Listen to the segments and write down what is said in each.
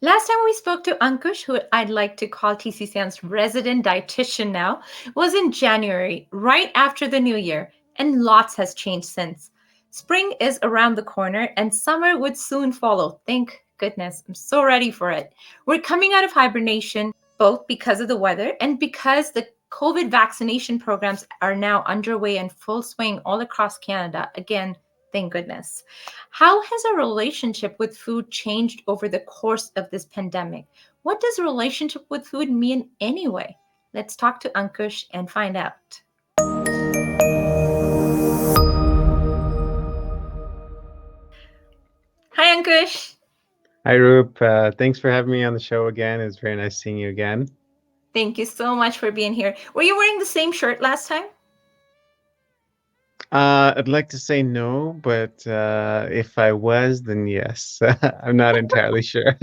Last time we spoke to Ankush, who I'd like to call TCCN's resident dietitian now, was in January, right after the new year, and lots has changed since. Spring is around the corner, and summer would soon follow. Thank goodness. I'm so ready for it. We're coming out of hibernation, both because of the weather and because the COVID vaccination programs are now underway in full swing all across Canada. Again, thank goodness. How has our relationship with food changed over the course of this pandemic? What does a relationship with food mean anyway? Let's talk to Ankush and find out. Hi, Ankush. Hi, Roop. Thanks for having me on the show again. It's very nice seeing you again. Thank you so much for being here. Were you wearing the same shirt last time? I'd like to say no, but if I was, then yes. I'm not entirely sure.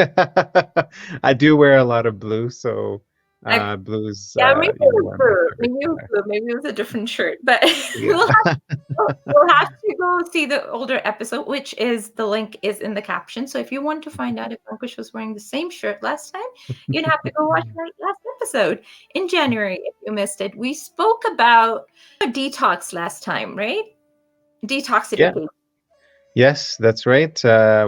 I do wear a lot of blue, so I, blue's yeah, maybe it was one of my blue. favorite Maybe it was color. blue. Maybe it was a different shirt. But Yeah. we'll have to go see the older episode, which is the link is in the caption. So if you want to find out if Ankush was wearing the same shirt last time, you'd have to go watch the last episode in January if you missed it. We spoke about detox last time, right? Yeah. Detoxification. Yes, that's right.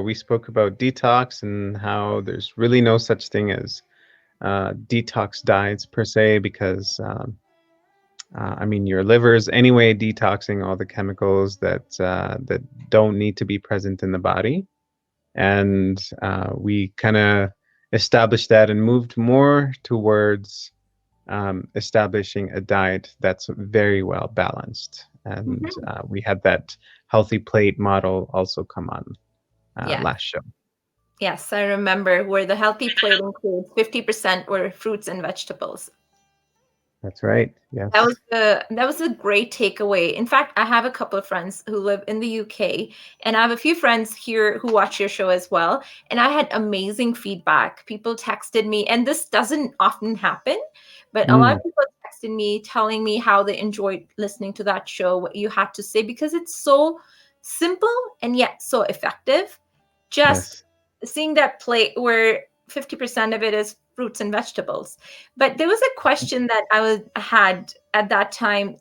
We spoke about detox and how there's really no such thing as detox diets per se, because I mean, your liver is anyway detoxing all the chemicals that don't need to be present in the body, and we kind of established that and moved more towards establishing a diet that's very well balanced. And Mhm. we had that healthy plate model also come on Yeah. last show. Yes, I remember where the healthy plate includes 50% were fruits and vegetables. That's right. Yes. That was a great takeaway. In fact, I have a couple of friends who live in the UK, and I have a few friends here who watch your show as well. And I had amazing feedback. People texted me, and this doesn't often happen, but a lot Mm, of people texted me telling me how they enjoyed listening to that show, what you had to say, because it's so simple and yet so effective. Just yes. seeing that plate where 50% of it is fruits and vegetables. But there was a question that I had at that time.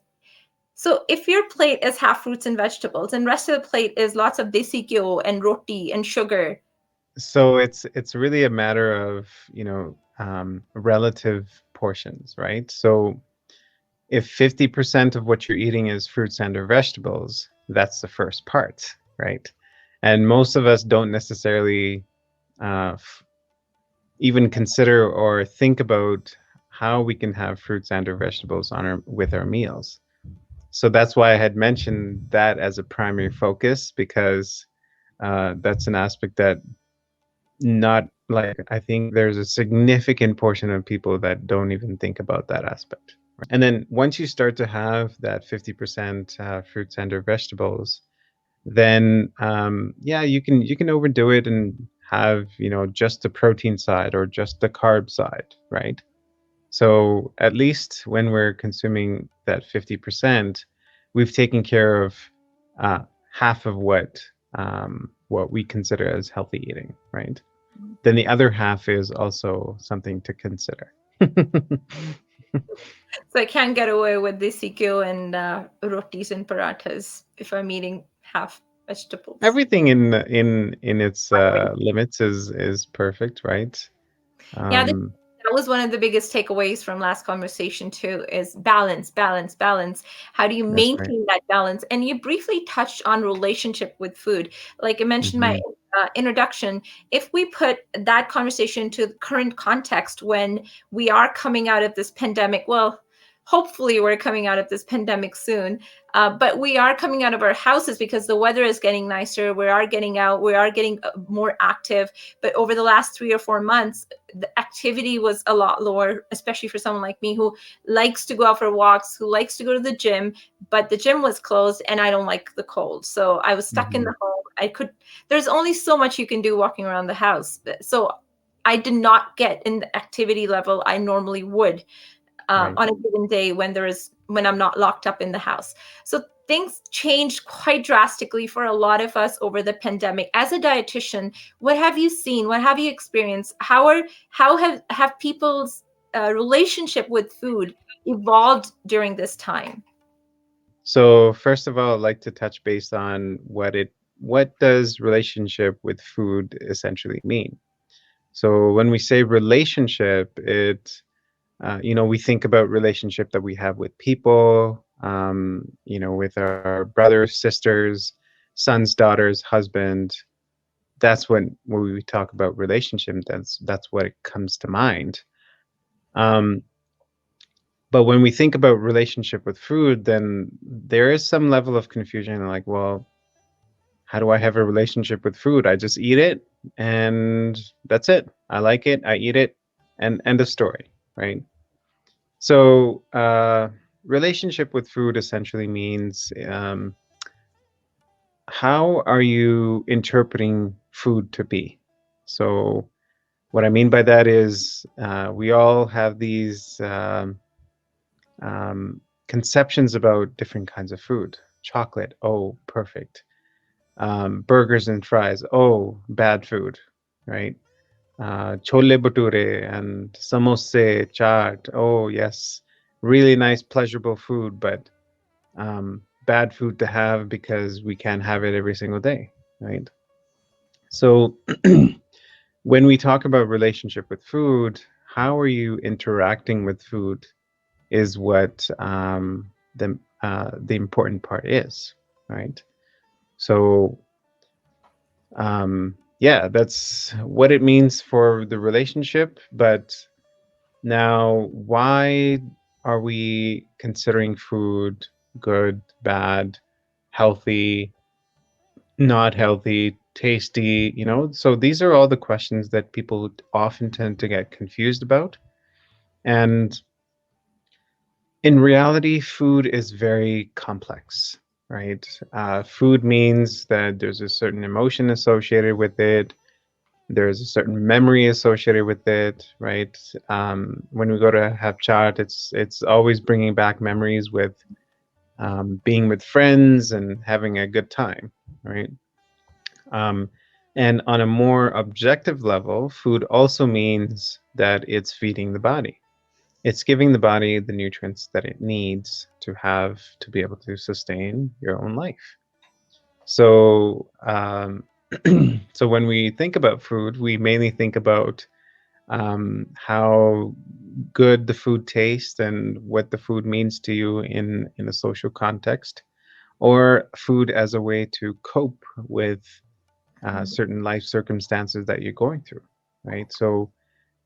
So if your plate is half fruits and vegetables and rest of the plate is lots of desi ghyo and roti and sugar. So it's really a matter of, relative portions, right? So if 50% of what you're eating is fruits and or vegetables, that's the first part, right? And most of us don't necessarily even consider or think about how we can have fruits and or vegetables on our with our meals. So that's why I had mentioned that as a primary focus, because that's an aspect that not like I think there's a significant portion of people that don't even think about that aspect. And then once you start to have that 50% fruits and or vegetables, then yeah, you can overdo it and have just the protein side or just the carb side, right? So at least when we're consuming that 50%, we've taken care of uh, half of what we consider as healthy eating, right? Then the other half is also something to consider. So I can't get away with desi ghyo and rotis and parathas if I'm eating half vegetables. Everything in its limits is perfect, right? Yeah, Um, that was one of the biggest takeaways from last conversation too is balance, balance, balance. How do you that's right. maintain that balance? And you briefly touched on relationship with food. Like I mentioned my Hmm. introduction, if we put that conversation to the current context when we are coming out of this pandemic, well, hopefully we're coming out of this pandemic soon, but we are coming out of our houses because the weather is getting nicer. We are getting out. We are getting more active. But over the last 3 or 4 months, the activity was a lot lower, especially for someone like me who likes to go out for walks, who likes to go to the gym, but the gym was closed and I don't like the cold. So I was stuck in Hmm. the home. There's only so much you can do walking around the house. So I did not get in the activity level I normally would Right. on a given day when I'm not locked up in the house. So things changed quite drastically for a lot of us over the pandemic. As a dietitian, what have you seen? What have you experienced? How have people's relationship with food evolved during this time? So first of all, I'd like to touch base on what does relationship with food essentially mean? So when we say relationship, we think about relationship that we have with people, with our brothers, sisters, sons, daughters, husband. That's when we talk about relationship. That's what it comes to mind. Um, but when we think about relationship with food, then there is some level of confusion. Like, well, how do I have a relationship with food? I just eat it, and that's it. I like it. I eat it, and end of story, right? So, relationship with food essentially means how are you interpreting food to be? So, what I mean by that is we all have these conceptions about different kinds of food. Chocolate, oh, perfect. Burgers and fries, oh, bad food, right? Chole bhature and samosa, chaat, oh, yes, really nice, pleasurable food, but bad food to have because we can't have it every single day, right? So when we talk about relationship with food, how are you interacting with food is what the important part is, right? So yeah, that's what it means for the relationship. But now, why are we considering food good, bad, healthy, not healthy, tasty, So these are all the questions that people often tend to get confused about. And in reality, food is very complex, right? Food means that there's a certain emotion associated with it. There's a certain memory associated with it, right? When we go to have chat, it's always bringing back memories with being with friends and having a good time, right? Um, and on a more objective level, food also means that it's feeding the body. It's giving the body the nutrients that it needs to have to be able to sustain your own life. So, so when we think about food, we mainly think about how good the food tastes and what the food means to you in a social context, or food as a way to cope with certain life circumstances that you're going through, right? So,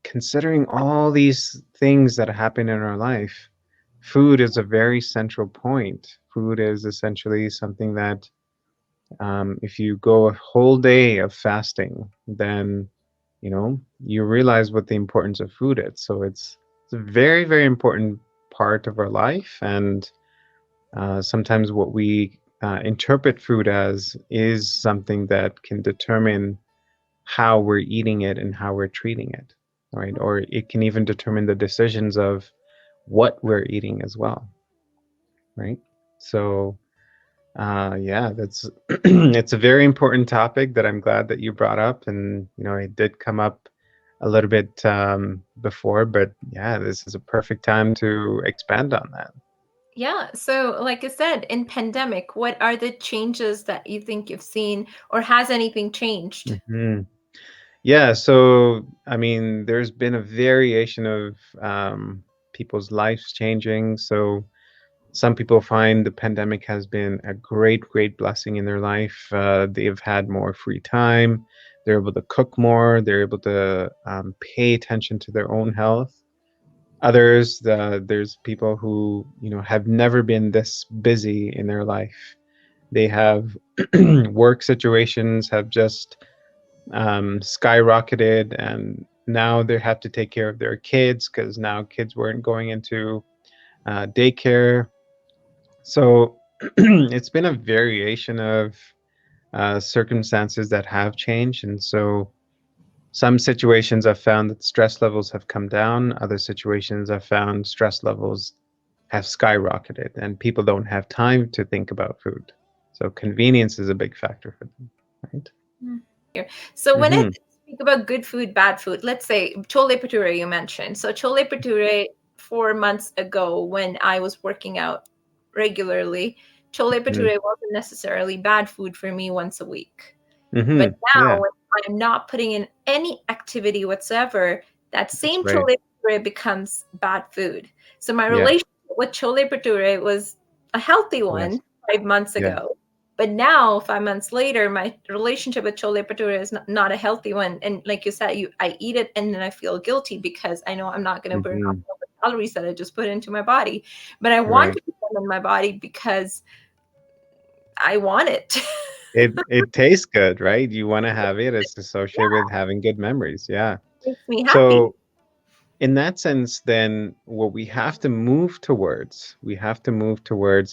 considering all these things that happen in our life, food is a very central point. Food is essentially something that, if you go a whole day of fasting, then you realize what the importance of food is. So it's a very, very important part of our life, and sometimes what we interpret food as is something that can determine how we're eating it and how we're treating it, right? Or it can even determine the decisions of what we're eating as well, right? So, yeah, that's it's a very important topic that I'm glad that you brought up, and it did come up a little bit before, but yeah, this is a perfect time to expand on that. Yeah. So, like I said, in pandemic, what are the changes that you think you've seen, or has anything changed? hmm Yeah, so I mean, there's been a variation of people's lives changing. So some people find the pandemic has been a great, great blessing in their life. They've had more free time. They're able to cook more. They're able to pay attention to their own health. Others, there's people who have never been this busy in their life. They have work situations have just skyrocketed, and now they have to take care of their kids because now kids weren't going into daycare. So it's been a variation of circumstances that have changed. And so some situations I've found that stress levels have come down, other situations I've found stress levels have skyrocketed, and people don't have time to think about food. So convenience is a big factor for them, right? So when I Mm-hmm. speak about good food, bad food, let's say chole bhature you mentioned. So chole bhature 4 months ago when I was working out regularly, chole bhature wasn't necessarily bad food for me once a week. But Mm-hmm. now Yeah, when I'm not putting in any activity whatsoever, that that's same right. chole bhature becomes bad food. So my Yeah. relationship with chole bhature was a healthy Yes. one 5 months Yeah. ago. But now, 5 months later, my relationship with chole bhature is not a healthy one. And like you said, I eat it and then I feel guilty because I know I'm not going to burn off Mm-hmm. all the calories that I just put into my body. But I want Right. to put them in my body because I want it. It tastes good, right? You want to have it. It's associated with having good memories. Yeah. It makes me happy. So in that sense, then what we have to move towards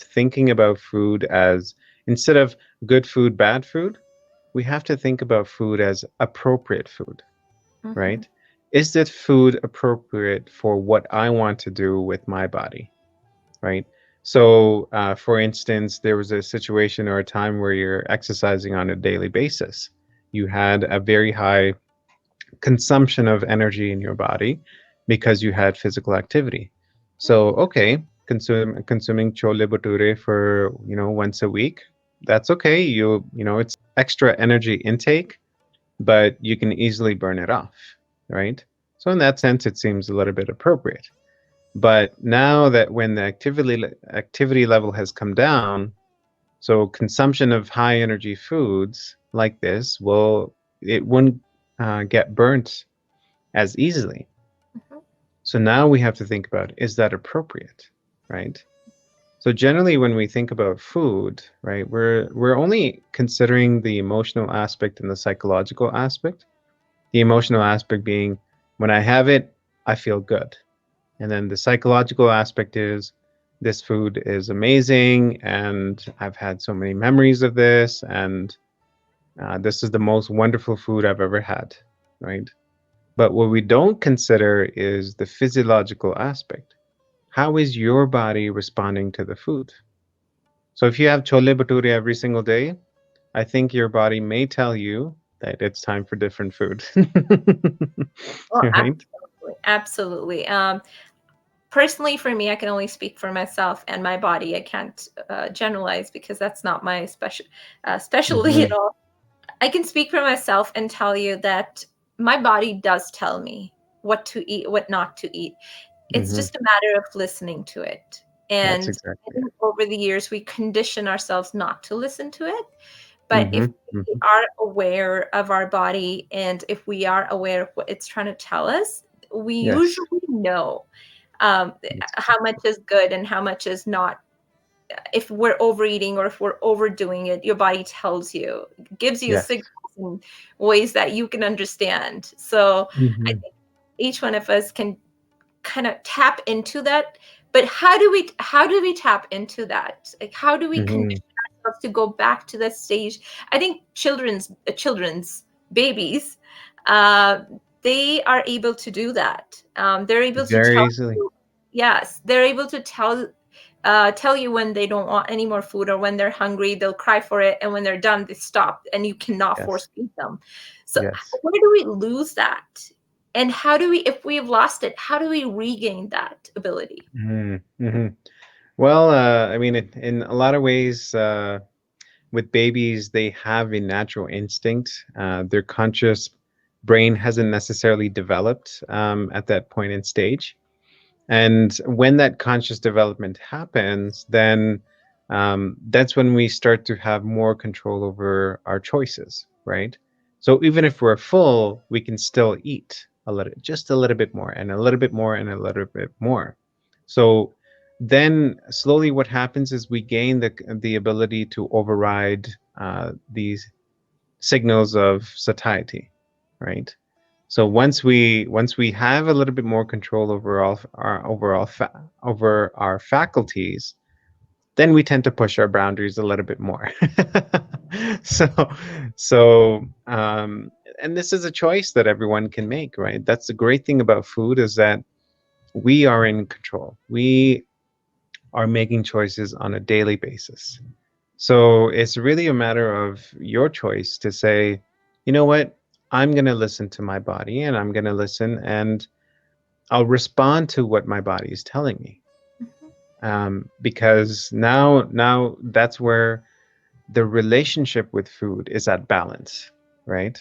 thinking about food as, instead of good food, bad food, we have to think about food as appropriate food, Mhm. right? Is this food appropriate for what I want to do with my body, right? So, for instance, there was a situation or a time where you're exercising on a daily basis. You had a very high consumption of energy in your body because you had physical activity. So, okay, consuming chole bhature for, once a week, that's okay. It's extra energy intake, but you can easily burn it off, right? So in that sense, it seems a little bit appropriate. But now that when the activity level has come down, so consumption of high energy foods like this it wouldn't get burnt as easily. Mhm. So now we have to think about, is that appropriate, right? So generally when we think about food, right, we're only considering the emotional aspect and the psychological aspect. The emotional aspect being, when I have it, I feel good. And then the psychological aspect is, this food is amazing and I've had so many memories of this, and this is the most wonderful food I've ever had, right? But what we don't consider is the physiological aspect. How is your body responding to the food? So if you have chole bhature every single day, I think your body may tell you that it's time for different food. Well, Right? absolutely, absolutely. Personally, for me, I can only speak for myself and my body. I can't generalize because that's not my specialty Mm-hmm. at all. I can speak for myself and tell you that my body does tell me what to eat, what not to eat. It's Mm-hmm. just a matter of listening to it. That's And I exactly it. think over the years, we condition ourselves not to listen to it. But if Mm-hmm. we Mm-hmm. are aware of our body and if we are aware of what it's trying to tell us, we Yes. usually know um, That's how much is good and how much is not. If we're overeating or if we're overdoing it, your body tells you, gives you yes. signals in ways that you can understand. So I Mm-hmm. think each one of us can kind of tap into that. But how do we tap into that? Like how do we Mm-hmm. condition ourselves to go back to that stage? I think children's babies, uh, they are able to do that. They're able to Very tell easily. you, yes, they're able to tell you when they don't want any more food or when they're hungry. They'll cry for it, and when they're done, they stop, and you cannot Yes. force feed them. So Yes. where do we lose that? And how do we, if we have lost it, how do we regain that ability? Mm-hmm. Mm-hmm. Well, I mean, in a lot of ways, with babies, they have a natural instinct. Their conscious brain hasn't necessarily developed at that point in stage. And when that conscious development happens, then that's when we start to have more control over our choices, right? So even if we're full, we can still eat just a little bit more, and a little bit more, and a little bit more. So then slowly what happens is we gain the ability to override these signals of satiety, right? So once we have a little bit more control over over our faculties, then we tend to push our boundaries a little bit more. so so and this is a choice that everyone can make, right? That's the great thing about food, is that we are in control. We are making choices on a daily basis. So it's really a matter of your choice to say, you know what, I'm going to listen to my body and I'm going to listen and I'll respond to what my body is telling me. Mhm. Because now that's where the relationship with food is at balance, right?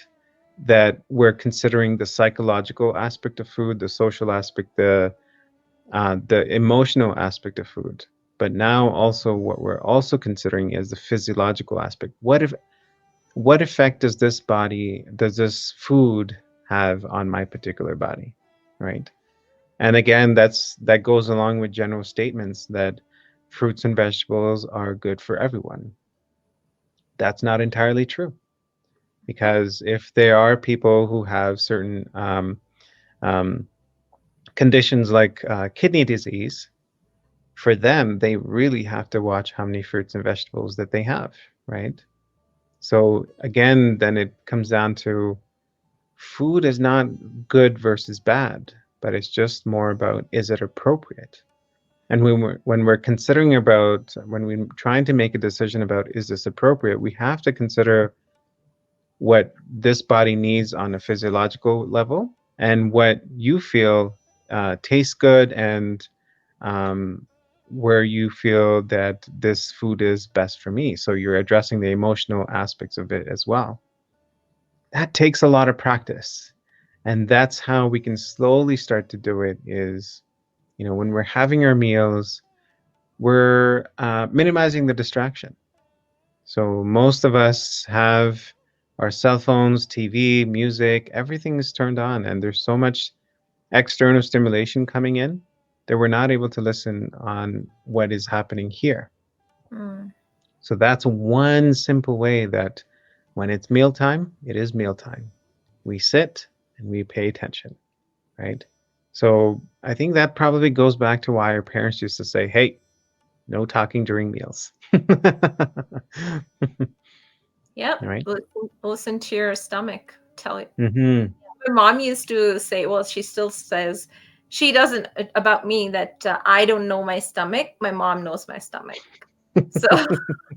That we're considering the psychological aspect of food, the social aspect, the emotional aspect of food. But now also what we're also considering is the physiological aspect. What effect does this food have on my particular body, right? And again, that goes along with general statements that fruits and vegetables are good for everyone. That's not entirely true because if there are people who have certain um, conditions like kidney disease, for them, they really have to watch how many fruits and vegetables that they have, right? So again, then it comes down to food is not good versus bad, but it's just more about is it appropriate? And when we're considering about when we're trying to make a decision about is this appropriate, we have to consider what this body needs on a physiological level and what you feel tastes good and um, where you feel that this food is best for me. So you're addressing the emotional aspects of it as well. That takes a lot of practice. And that's how we can slowly start to do it is, when we're having our meals, we're minimizing the distraction. So most of us have our cell phones, TV, music, everything is turned on, and there's so much external stimulation coming in that we're not able to listen on what is happening here. Mm. So that's one simple way that when it's mealtime, it is mealtime. We sit and we pay attention, right? So I think that probably goes back to why our parents used to say, hey, no talking during meals. Yep. Right? Listen to your stomach. Tell it. Mm-hmm. My mom used to say, well, she still says, she doesn't about me that I don't know my stomach. My mom knows my stomach. So,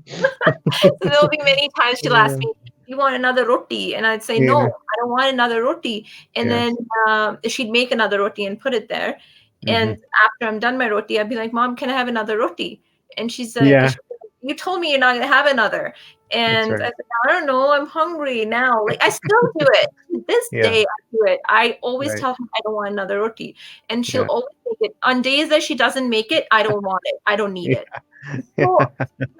so there'll be many times she'll ask Yeah. me, "You want another roti?" And I'd say, "No, Yeah. I don't want another roti." And then Yes. she'd make another roti and put it there. Mm-hmm. And after I'm done my roti, I'd be like, "Mom, can I have another roti?" And Yeah. "You told me you're not gonna have another." That's And I right. said, "I don't know. I'm hungry now." Like I still do it to this Yeah. day. I do it. I always Right. tell her I don't want another roti, and she'll Yeah. always make it. On days that she doesn't make it, I don't want it. I don't need it. Yeah. So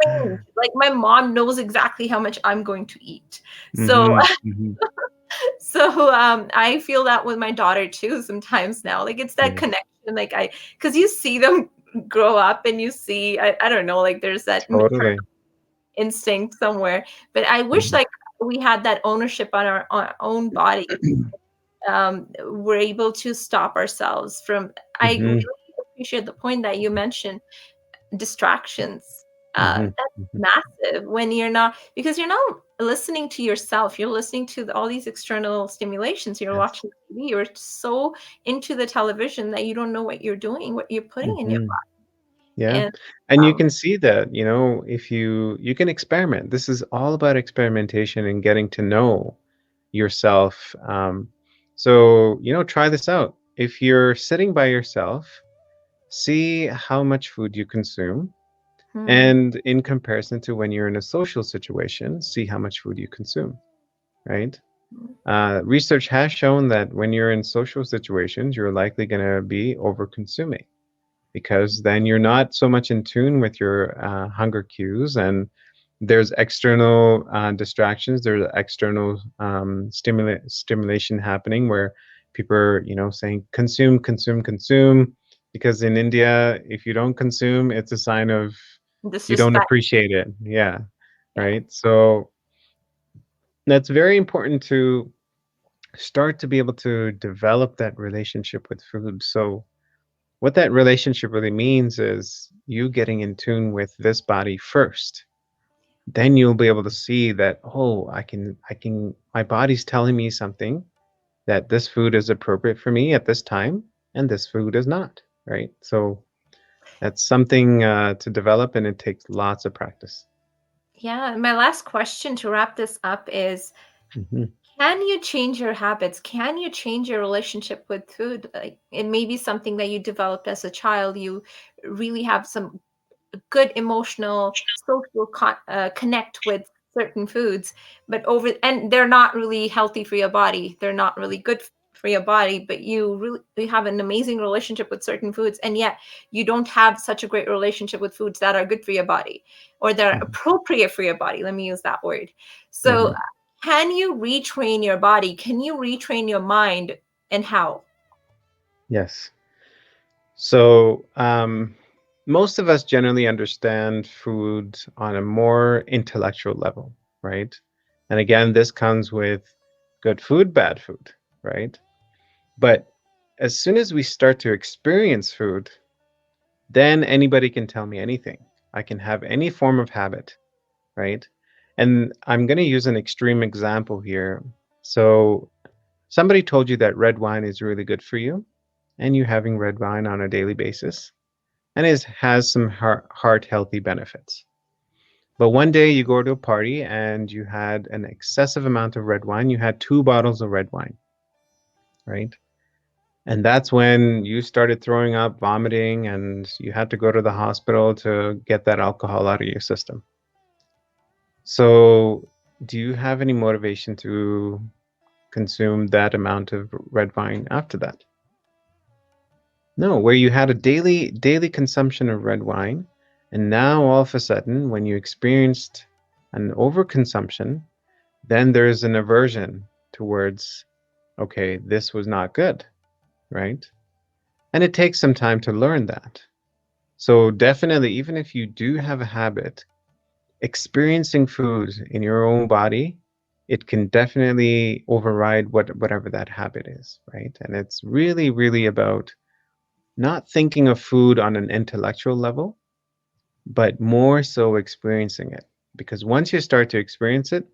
strange. Like my mom knows exactly how much I'm going to eat. So Mm-hmm. Mm-hmm. I feel that with my daughter too sometimes now. Like it's that Yes. connection. Like because you see them grow up and you see I don't know, like there's that maternal Totally. instinct somewhere. But I wish Mm-hmm. like we had that ownership on our own body. We're able to stop ourselves from I really Mm-hmm. appreciate the point that you mentioned distractions. Mm-hmm. That's Mm-hmm. massive when you're not because you're not listening to yourself. You're listening to all these external stimulations. You're Yes. watching TV. You're so into the television that you don't know what you're doing, what you're putting in your Mm-hmm. body. Yeah. And And you um, can see that, if you can experiment. This is all about experimentation and getting to know yourself. So, try this out. If you're sitting by yourself, see how much food you consume. hmm, And in comparison to when you're in a social situation, see how much food you consume, right? Research has shown that when you're in social situations, you're likely going to be over consuming because then you're not so much in tune with your hunger cues and there's external distractions, there's external stimulation happening where people are saying consume, consume, consume, because in India if you don't consume it's a sign of you don't disrespect. appreciate it. Yeah. Yeah. Right. So that's very important to start to be able to develop that relationship with food. So what that relationship really means is you getting in tune with this body first. Then you'll be able to see that, oh, my body's telling me something that this food is appropriate for me at this time and this food is not, right? So That's something to develop, and it takes lots of practice. Yeah, my last question to wrap this up is, Hmm. can you change your habits? Can you change your relationship with food? Like, it may be something that you developed as a child. You really have some good emotional social connect with certain foods, but over and they're not really healthy for your body, they're not really good for your body, but you have an amazing relationship with certain foods, and yet you don't have such a great relationship with foods that are good for your body or that are Hmm. appropriate for your body, let me use that word. So Hmm. can you retrain your body? Can you retrain your mind, and how? Yes. So, most of us generally understand food on a more intellectual level, right? And again, this comes with good food, bad food, right? But as soon as we start to experience food, then anybody can tell me anything. I can have any form of habit, right? And I'm going to use an extreme example here. So, somebody told you that red wine is really good for you, and you're having red wine on a daily basis, and it has some heart healthy benefits. But one day you go to a party and you had an excessive amount of red wine. You had 2 bottles of red wine, right? And that's when you started throwing up, vomiting, and you had to go to the hospital to get that alcohol out of your system. So, do you have any motivation to consume that amount of red wine after that? No, where you had a daily consumption of red wine, and now all of a sudden, when you experienced an overconsumption, then there's an aversion towards, okay, this was not good, right? And it takes some time to learn that. So definitely, even if you do have a habit, experiencing food in your own body, it can definitely override whatever that habit is, right? And it's really, really about not thinking of food on an intellectual level, but more so experiencing it. Because once you start to experience it,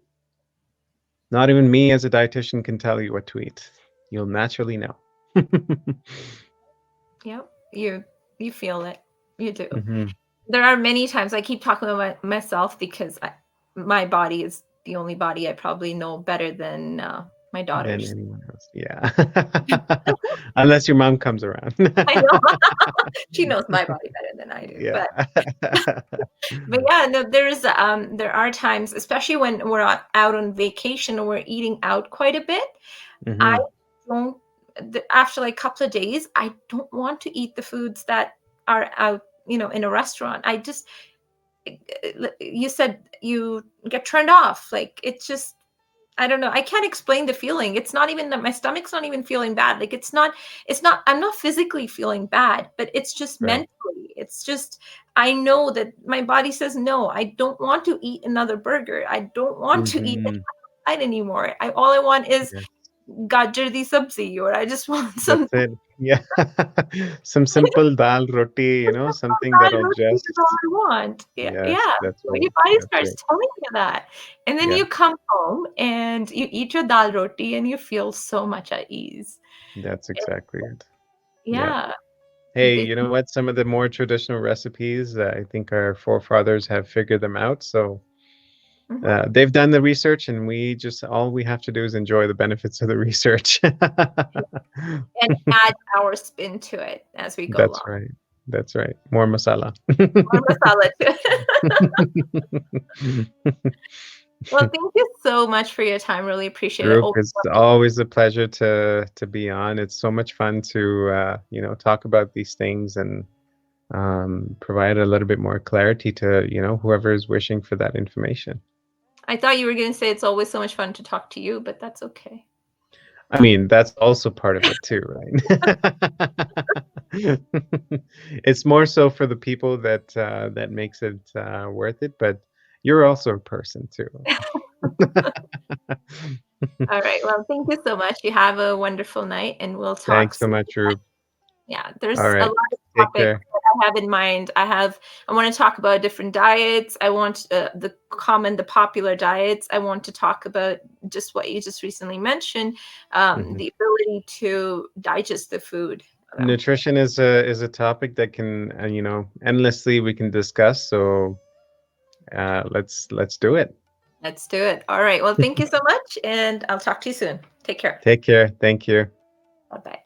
not even me as a dietitian can tell you what to eat. You'll naturally know. Yep, you feel it, you do. Hmm. There are many times I keep talking about myself because my body is the only body I probably know better than my Than daughter's. anyone else. Yeah. Unless your mom comes around. I know she knows my body better than I do, Yeah. but yeah, no, there are times, especially when we're out on vacation or we're eating out quite a bit. I Hmm. don't after like a couple of days, I don't want to eat the foods that are out, in a restaurant. I just you said you get turned off. Like it's just I don't know. I can't explain the feeling. It's not even that my stomach's not even feeling bad. Like it's not I'm not physically feeling bad, but it's just Right. mentally. It's just I know that my body says no. I don't want to eat another burger. I don't want to eat Hmm. that anymore. I all I want is Yeah. gajar di sabzi, or I just want some That's it. Yeah. Some simple dal roti, something dal that'll roti is all just, I want. Yeah, yes, yeah. that's So right. your body That's starts right. telling you that. And then Yeah, you come home and you eat your dal roti and you feel so much at ease. that's And exactly it. Yeah. yeah. Hey, It, you know what? Some of the more traditional recipes, I think our forefathers have figured them out. So mhm. they've done the research, and all we have to do is enjoy the benefits of the research. And add our spin to it as we go That's along. right. That's right. More masala. More masala too. Well, thank you so much for your time. Really appreciate it. Group, Open it's up a lot. always a pleasure to be on. It's so much fun to talk about these things and provide a little bit more clarity to whoever is wishing for that information. I thought you were going to say it's always so much fun to talk to you, but that's okay. I mean, that's also part of it too, right? It's more so for the people that makes it worth it, but you're also a person too. All right. Well, thank you so much. You have a wonderful night and we'll talk Thanks so soon. much, Rube. Yeah, All there's a right. lot of Take topics care. that I have in mind. I want to talk about different diets. I want the popular diets. I want to talk about just what you just recently mentioned, Hmm. the ability to digest the food. nutrition is a topic that can endlessly we can discuss. So let's do it. Let's do it. All right. Well, thank you so much, and I'll talk to you soon. Take care. Take care. Thank you. Bye bye.